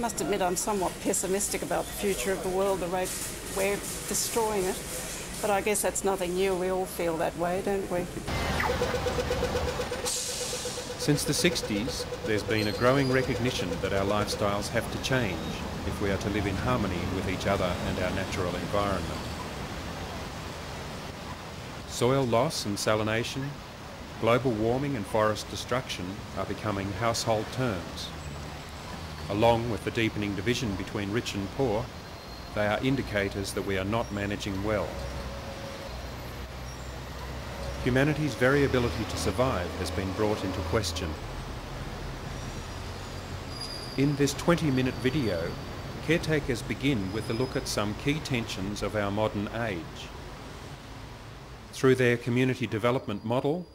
must admit I'm somewhat pessimistic about the future of the world, the rate we're destroying it. But I guess that's nothing new. We all feel that way, don't we? Since the 60s, there's been a growing recognition that our lifestyles have to change if we are to live in harmony with each other and our natural environment. Soil loss and salination, global warming and forest destruction are becoming household terms. Along with the deepening division between rich and poor, they are indicators that we are not managing well. Humanity's very ability to survive has been brought into question. In this 20-minute video, caretakers begin with a look at some key tensions of our modern age. Through their community development model,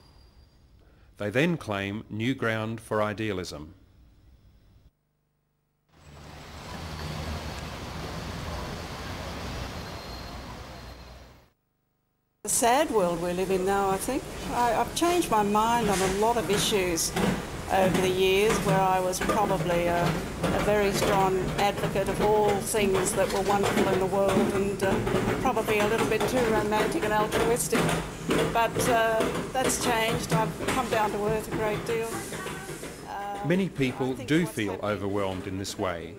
they then claim new ground for idealism. The sad world we live in now, I think. I've changed my mind on a lot of issues over the years, where I was probably a very strong advocate of all things that were wonderful in the world, and probably a little bit too romantic and altruistic. But that's changed. I've come down to earth a great deal. Many people do feel overwhelmed in this way,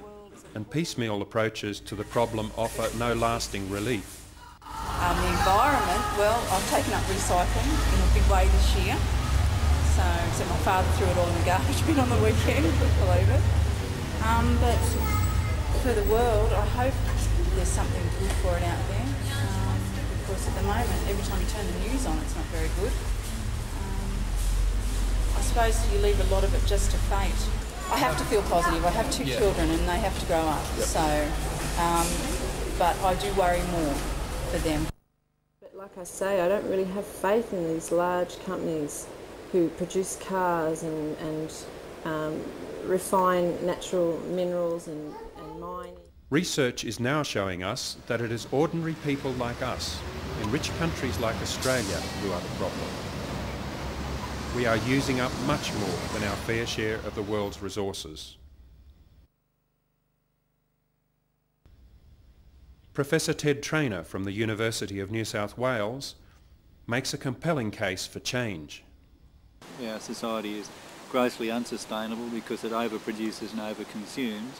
and piecemeal approaches to the problem offer no lasting relief. The environment, well, I've taken up recycling in a big way this year. So, except my father threw it all in the garbage bin on the weekend, believe it. But for the world, I hope there's something good for it out there. Because at the moment, every time you turn the news on, it's not very good. I suppose you leave a lot of it just to fate. I have to feel positive. I have two children and they have to grow up. So, but I do worry more for them. But like I say, I don't really have faith in these large companies who produce cars and refine natural minerals and mining. Research is now showing us that it is ordinary people like us, in rich countries like Australia, who are the problem. We are using up much more than our fair share of the world's resources. Professor Ted Trainer from the University of New South Wales makes a compelling case for change. Our society is grossly unsustainable because it overproduces and overconsumes,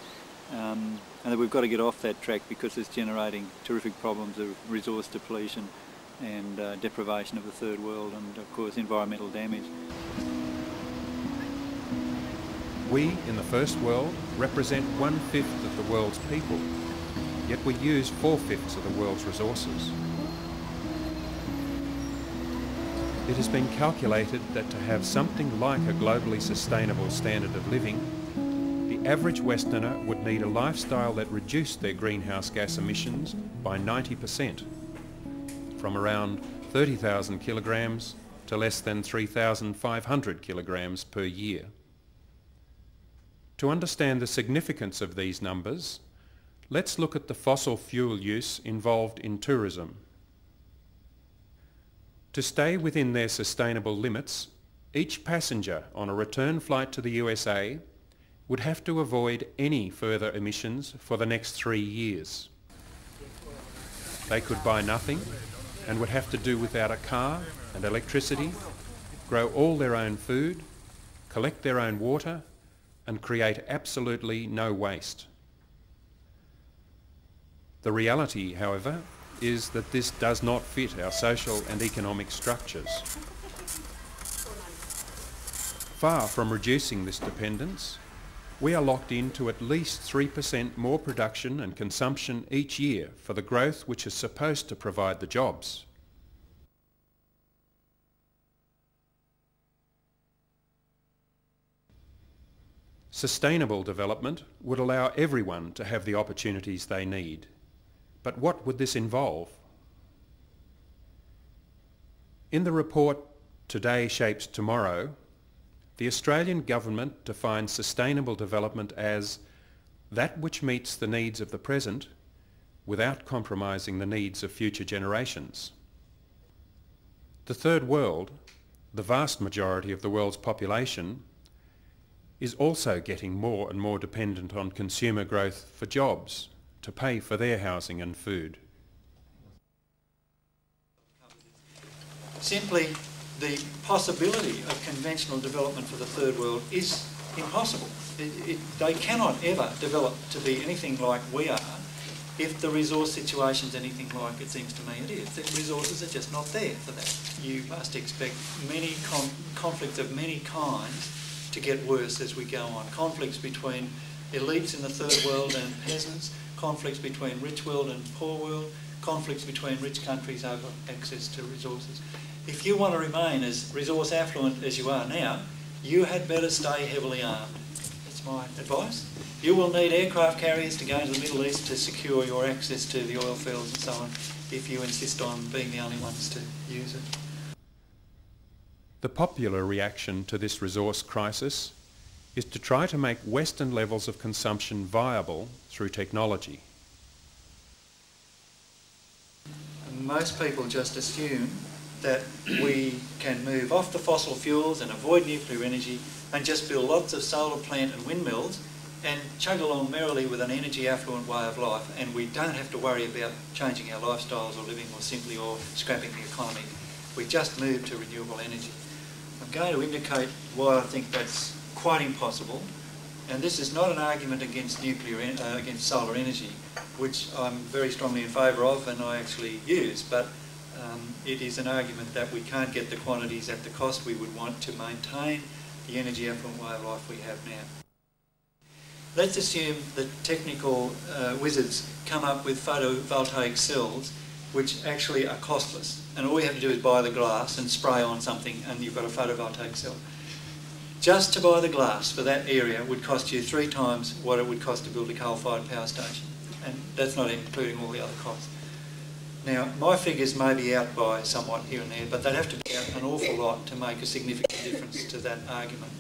and that we've got to get off that track because it's generating terrific problems of resource depletion and deprivation of the third world and, of course, environmental damage. We in the first world represent 1/5 of the world's people, yet we use 4/5 of the world's resources. It has been calculated that to have something like a globally sustainable standard of living, the average Westerner would need a lifestyle that reduced their greenhouse gas emissions by 90%, from around 30,000 kilograms to less than 3,500 kilograms per year. To understand the significance of these numbers, let's look at the fossil fuel use involved in tourism. To stay within their sustainable limits, each passenger on a return flight to the USA would have to avoid any further emissions for the next 3 years. They could buy nothing and would have to do without a car and electricity, grow all their own food, collect their own water, and create absolutely no waste. The reality, however, is that this does not fit our social and economic structures. Far from reducing this dependence, we are locked into at least 3% more production and consumption each year for the growth which is supposed to provide the jobs. Sustainable development would allow everyone to have the opportunities they need. But what would this involve? In the report Today Shapes Tomorrow, the Australian government defines sustainable development as that which meets the needs of the present without compromising the needs of future generations. The third world, the vast majority of the world's population, is also getting more and more dependent on consumer growth for jobs to pay for their housing and food. Simply, the possibility of conventional development for the third world is impossible. They cannot ever develop to be anything like we are if the resource situation is anything like it seems to me it is. The resources are just not there for that. You must expect many conflicts of many kinds to get worse as we go on. Conflicts between elites in the third world and peasants, conflicts between rich world and poor world, conflicts between rich countries over access to resources. If you want to remain as resource affluent as you are now, you had better stay heavily armed. That's my advice. You will need aircraft carriers to go into the Middle East to secure your access to the oil fields and so on, if you insist on being the only ones to use it. The popular reaction to this resource crisis is to try to make Western levels of consumption viable through technology. Most people just assume that we can move off the fossil fuels and avoid nuclear energy and just build lots of solar plant and windmills and chug along merrily with an energy affluent way of life, and we don't have to worry about changing our lifestyles or living more simply or scrapping the economy. We just move to renewable energy. I'm going to indicate why I think that's quite impossible, and this is not an argument against against solar energy, which I'm very strongly in favour of and I actually use, but it is an argument that we can't get the quantities at the cost we would want to maintain the energy affluent way of life we have now. Let's assume that technical wizards come up with photovoltaic cells which actually are costless, and all you have to do is buy the glass and spray on something and you've got a photovoltaic cell. Just to buy the glass for that area would cost you 3 times what it would cost to build a coal-fired power station, and that's not including all the other costs. Now, my figures may be out by somewhat here and there, but they'd have to be out an awful lot to make a significant difference to that argument.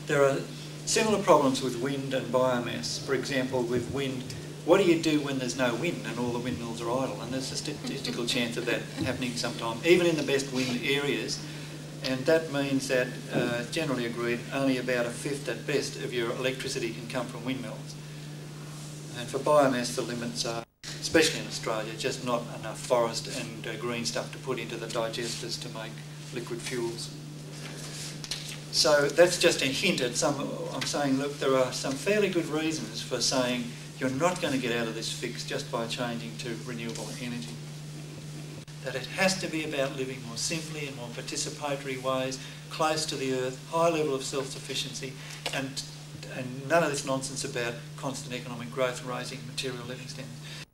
There are similar problems with wind and biomass. For example, with wind, what do you do when there's no wind and all the windmills are idle? And there's a statistical chance of that happening sometime, even in the best wind areas. And that means that, generally agreed, only about 1/5 at best of your electricity can come from windmills. And for biomass, the limits are, especially in Australia, just not enough forest and green stuff to put into the digesters to make liquid fuels. So that's just a hint at I'm saying, look, there are some fairly good reasons for saying you're not going to get out of this fix just by changing to renewable energy. That it has to be about living more simply in more participatory ways, close to the earth, high level of self-sufficiency, and none of this nonsense about constant economic growth and raising material living standards.